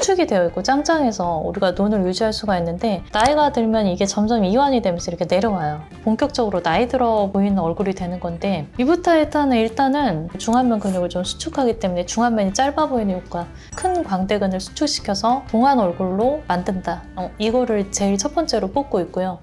수축이 되어 있고 짱짱해서 우리가 눈을 유지할 수가 있는데, 나이가 들면 이게 점점 이완이 되면서 이렇게 내려와요. 본격적으로 나이 들어 보이는 얼굴이 되는 건데, 이브타이탄은 일단은 중안면 근육을 좀 수축하기 때문에 중안면이 짧아 보이는 효과, 큰 광대근을 수축시켜서 동안 얼굴로 만든다. 이거를 제일 첫 번째로 뽑고 있고요.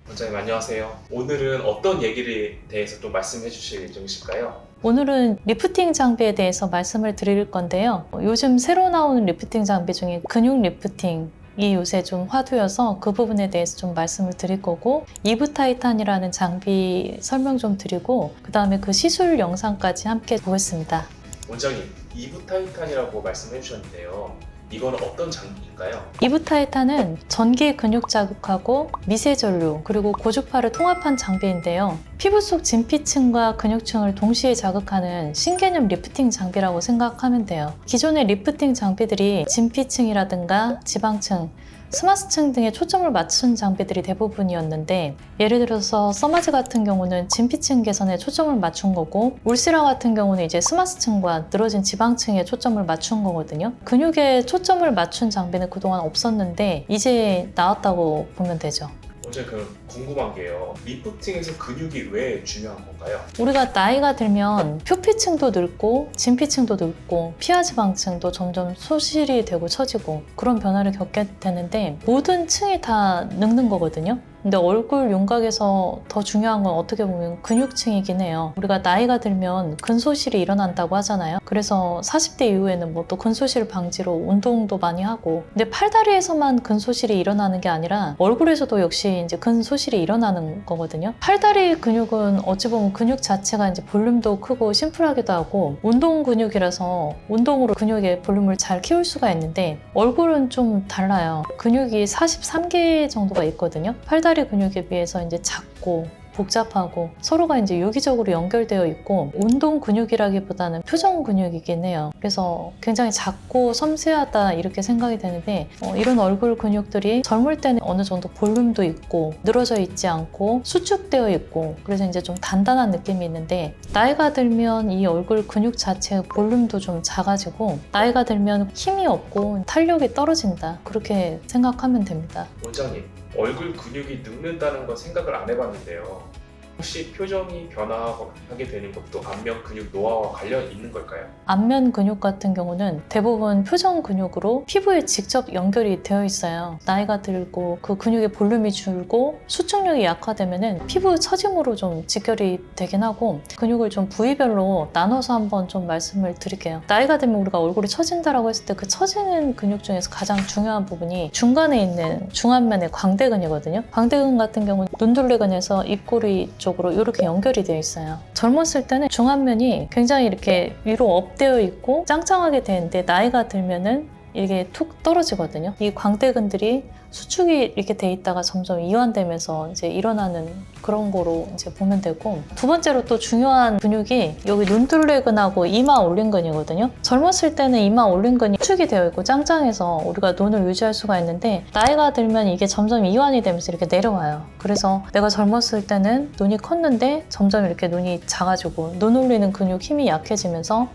원장님 안녕하세요. 오늘은 어떤 얘기에 대해서 좀 말씀해 주실 예정이실까요? 오늘은 리프팅 장비에 대해서 말씀을 드릴 건데요. 요즘 새로 나오는 리프팅 장비 중에 근육 리프팅 이 요새 좀 화두여서 그 부분에 대해서 좀 말씀을 드릴 거고, 이브타이탄이라는 장비 설명 좀 드리고, 그 다음에 그 시술 영상까지 함께 보겠습니다. 원장님, 이브타이탄이라고 말씀해 주셨는데요. 이건 어떤 장비인가요? 이브타이탄은 전기 근육 자극하고 미세전류 그리고 고주파를 통합한 장비인데요. 피부 속 진피층과 근육층을 동시에 자극하는 신개념 리프팅 장비라고 생각하면 돼요. 기존의 리프팅 장비들이 진피층이라든가 지방층, 스마스층 등에 초점을 맞춘 장비들이 대부분이었는데, 예를 들어서 써마즈 같은 경우는 진피층 개선에 초점을 맞춘 거고, 울시라 같은 경우는 이제 스마스층과 늘어진 지방층에 초점을 맞춘 거거든요. 근육에 초점을 맞춘 장비는 그동안 없었는데 이제 나왔다고 보면 되죠. 원장님, 그럼 궁금한 게요. 리프팅에서 근육이 왜 중요한 건가요? 우리가 나이가 들면 표피층도 늙고 진피층도 늙고 피하지방층도 점점 소실이 되고 처지고 그런 변화를 겪게 되는데, 모든 층이 다 늙는 거거든요. 근데 얼굴 윤곽에서 더 중요한 건 어떻게 보면 근육층이긴 해요. 우리가 나이가 들면 근소실이 일어난다고 하잖아요. 그래서 40대 이후에는 뭐 또 근소실 방지로 운동도 많이 하고, 근데 팔다리에서만 근소실이 일어나는 게 아니라 얼굴에서도 역시 이제 근소실이 일어나는 거거든요. 팔다리 근육은 어찌 보면 근육 자체가 이제 볼륨도 크고 심플하기도 하고 운동 근육이라서 운동으로 근육의 볼륨을 잘 키울 수가 있는데, 얼굴은 좀 달라요. 근육이 43개 정도가 있거든요. 팔다리 근육에 비해서 이제 작고 복잡하고 서로가 이제 유기적으로 연결되어 있고, 운동 근육이라기보다는 표정 근육이긴 해요. 그래서 굉장히 작고 섬세하다 이렇게 생각이 되는데, 이런 얼굴 근육들이 젊을 때는 어느 정도 볼륨도 있고 늘어져 있지 않고 수축되어 있고, 그래서 이제 좀 단단한 느낌이 있는데, 나이가 들면 이 얼굴 근육 자체의 볼륨도 좀 작아지고, 나이가 들면 힘이 없고 탄력이 떨어진다, 그렇게 생각하면 됩니다. 원장님, 얼굴 근육이 늙는다는 건 생각을 안 해봤는데요. 혹시 표정이 변화하게 되는 것도 안면 근육 노화와 관련 있는 걸까요? 안면 근육 같은 경우는 대부분 표정 근육으로 피부에 직접 연결이 되어 있어요. 나이가 들고 그 근육의 볼륨이 줄고 수축력이 약화되면은 피부 처짐으로 좀 직결이 되긴 하고, 근육을 좀 부위별로 나눠서 한번 좀 말씀을 드릴게요. 나이가 들면 우리가 얼굴이 처진다라고 했을 때 그 처지는 근육 중에서 가장 중요한 부분이 중간에 있는 중안면의 광대근이거든요. 광대근 같은 경우는 눈둘레근에서 입꼬리 쪽으로 이렇게 연결이 되어 있어요. 젊었을 때는 중안면이 굉장히 이렇게 위로 업되어 있고 짱짱하게 되는데, 나이가 들면은 이게 툭 떨어지거든요. 이 광대근들이 수축이 이렇게 돼 있다가 점점 이완되면서 이제 일어나는 그런 거로 이제 보면 되고, 두 번째로 또 중요한 근육이 여기 눈둘레근하고 이마 올림근이거든요. 젊었을 때는 이마 올림근이 수축이 되어 있고 짱짱해서 우리가 눈을 유지할 수가 있는데, 나이가 들면 이게 점점 이완이 되면서 이렇게 내려와요. 그래서 내가 젊었을 때는 눈이 컸는데 점점 이렇게 눈이 작아지고 눈 올리는 근육 힘이 약해지면서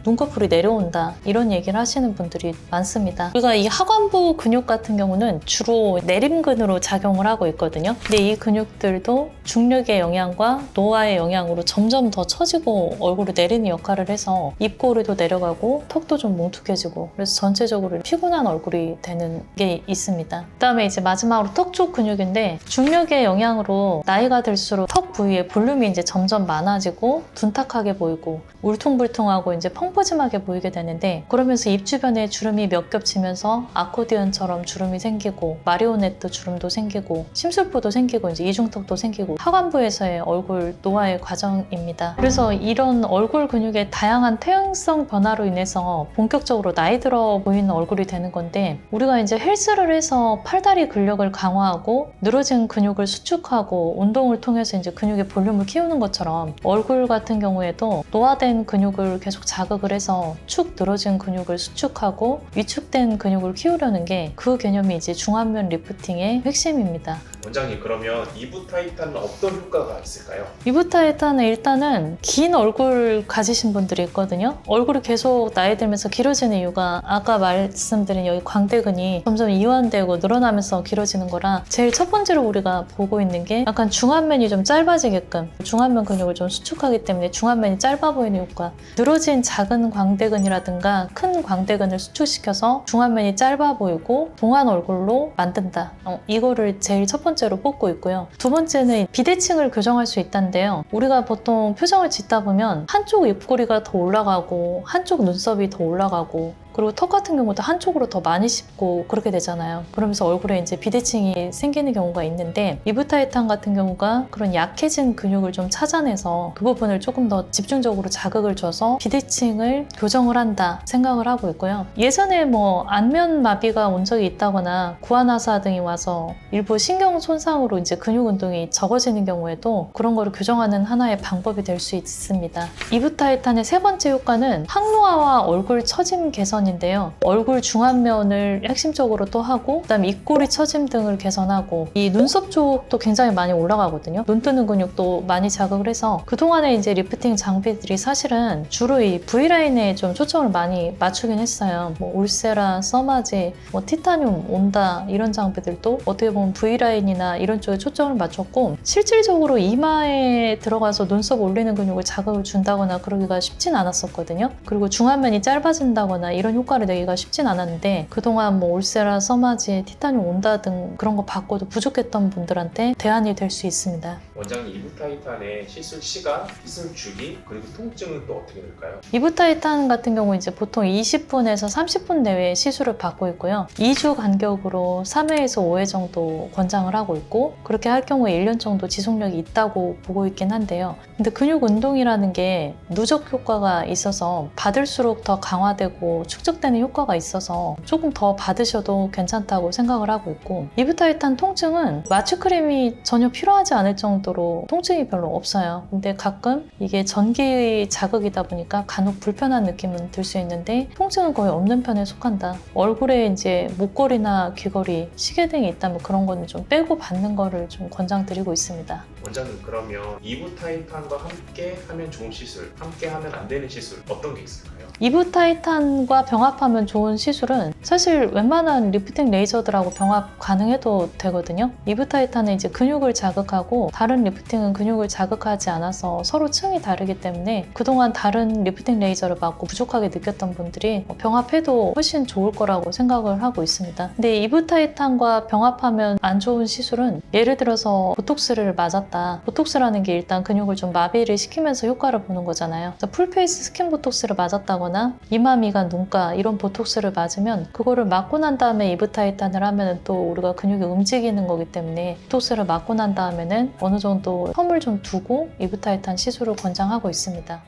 눈꺼풀이 내려온다, 이런 얘기를 하시는 분들이 많습니다. 우리가 이 하관부 근육 같은 경우는 주로 내림근으로 작용을 하고 있거든요. 근데 이 근육들도 중력의 영향과 노화의 영향으로 점점 더 처지고 얼굴을 내리는 역할을 해서 입꼬리도 내려가고 턱도 좀 뭉툭해지고, 그래서 전체적으로 피곤한 얼굴이 되는 게 있습니다. 그 다음에 이제 마지막으로 턱 쪽 근육인데, 중력의 영향으로 나이가 들수록 턱 부위에 볼륨이 이제 점점 많아지고 둔탁하게 보이고 울퉁불퉁하고 이제 펑퍼짐하게 보이게 되는데, 그러면서 입 주변에 주름이 몇 겹치면서 아코디언처럼 주름이 생기고 마리오네트 주름도 생기고 심술보도 생기고 이제 이중턱도 생기고 하관부에서의 얼굴 노화의 과정입니다. 그래서 이런 얼굴 근육의 다양한 퇴행성 변화로 인해서 본격적으로 나이 들어 보이는 얼굴이 되는 건데, 우리가 이제 헬스를 해서 팔다리 근력을 강화하고 늘어진 근육을 수축하고 운동을 통해서 이제 근육의 볼륨을 키우는 것처럼, 얼굴 같은 경우에도 노화된 근육을 계속 자극을 자극을 해서 축 늘어진 근육을 수축하고 위축된 근육을 키우려는 게 그 개념이 이제 중안면 리프팅의 핵심입니다. 원장님, 그러면 이부 타이탄은 어떤 효과가 있을까요? 이부 타이탄은 일단은 긴 얼굴 가지신 분들이 있거든요. 얼굴이 계속 나이 들면서 길어지는 이유가 아까 말씀드린 여기 광대근이 점점 이완되고 늘어나면서 길어지는 거라 제일 첫 번째로 우리가 보고 있는 게 약간 중안면이 좀 짧아지게끔 중안면 근육을 좀 수축하기 때문에 중안면이 짧아 보이는 효과, 늘어진 작은 광대근이라든가 큰 광대근을 수축시켜서 중안면이 짧아 보이고 동안 얼굴로 만든다. 이거를 제일 첫 번째로 뽑고 있고요. 두 번째는 비대칭을 교정할 수 있다는데요. 우리가 보통 표정을 짓다 보면 한쪽 입꼬리가 더 올라가고 한쪽 눈썹이 더 올라가고 그리고 턱 같은 경우도 한쪽으로 더 많이 씹고 그렇게 되잖아요. 그러면서 얼굴에 이제 비대칭이 생기는 경우가 있는데 이부 타이탄 같은 경우가 그런 약해진 근육을 좀 찾아내서 그 부분을 조금 더 집중적으로 자극을 줘서 비대칭을 교정을 한다 생각을 하고 있고요. 예전에 뭐 안면 마비가 온 적이 있다거나 구안화사 등이 와서 일부 신경 손상으로 이제 근육 운동이 적어지는 경우에도 그런 거를 교정하는 하나의 방법이 될 수 있습니다. 이부 타이탄의 세 번째 효과는 항노화와 얼굴 처짐 개선인데요. 얼굴 중안면을 핵심적으로 또 하고 그다음에 입꼬리 처짐 등을 개선하고 이 눈썹 쪽도 굉장히 많이 올라가거든요. 눈 뜨는 근육도 많이 자극을 해서 그동안에 이제 리프팅 장비들이 사실은 주로 이 V라인에 좀 초점을 많이 맞추긴 했어요. 뭐 울세라, 서마지, 뭐 티타늄, 온다 이런 장비들도 어떻게 보면 V라인이나 이런 쪽에 초점을 맞췄고 실질적으로 이마에 들어가서 눈썹 올리는 근육을 자극을 준다거나 그러기가 쉽진 않았었거든요. 그리고 중안면이 짧아진다거나 이런 효과를 내기가 쉽진 않았는데 그동안 뭐 울세라, 서마지, 티타늄 온다 등 그런 거 받고도 부족했던 분들한테 대안이 될 수 있습니다. 원장님, 이부 타이탄의 시술 시간, 시술 주기, 그리고 통증은 또 어떻게 될까요? 이부 타이탄 같은 경우 이제 보통 20분에서 30분 내외 시술을 받고 있고요. 2주 간격으로 3회에서 5회 정도 권장을 하고 있고 그렇게 할 경우에 1년 정도 지속력이 있다고 보고 있긴 한데요. 근데 근육 운동이라는 게 누적 효과가 있어서 받을수록 더 강화되고 축적되는 효과가 있어서 조금 더 받으셔도 괜찮다고 생각을 하고 있고 이부 타이탄 통증은 마취크림이 전혀 필요하지 않을 정도로 통증이 별로 없어요. 근데 가끔 이게 전기 자극이다 보니까 간혹 불편한 느낌은 들 수 있는데 통증은 거의 없는 편에 속한다. 얼굴에 이제 목걸이나 귀걸이, 시계 등이 있다면 그런 거는 좀 빼고 받는 거를 좀 권장드리고 있습니다. 원장님, 그러면 이부 타이탄과 함께 하면 좋은 시술, 함께 하면 안 되는 시술 어떤 게 있을까요? 이부 타이탄과 병합하면 좋은 시술은 사실 웬만한 리프팅 레이저들하고 병합 가능해도 되거든요. 이부 타이탄은 이제 근육을 자극하고 다른 리프팅은 근육을 자극하지 않아서 서로 층이 다르기 때문에 그동안 다른 리프팅 레이저를 받고 부족하게 느꼈던 분들이 병합해도 훨씬 좋을 거라고 생각을 하고 있습니다. 근데 이부 타이탄과 병합하면 안 좋은 시술은 예를 들어서 보톡스를 맞았다. 보톡스라는 게 일단 근육을 좀 마비를 시키면서 효과를 보는 거잖아요. 그래서 풀페이스 스킨 보톡스를 맞았다거나 이마, 미간, 눈가 이런 보톡스를 맞으면 그거를 맞고 난 다음에 이부 타이탄을 하면 또 우리가 근육이 움직이는 거기 때문에 보톡스를 맞고 난 다음에는 어느 정도 텀을 좀 두고 이부 타이탄 시술을 권장하고 있습니다.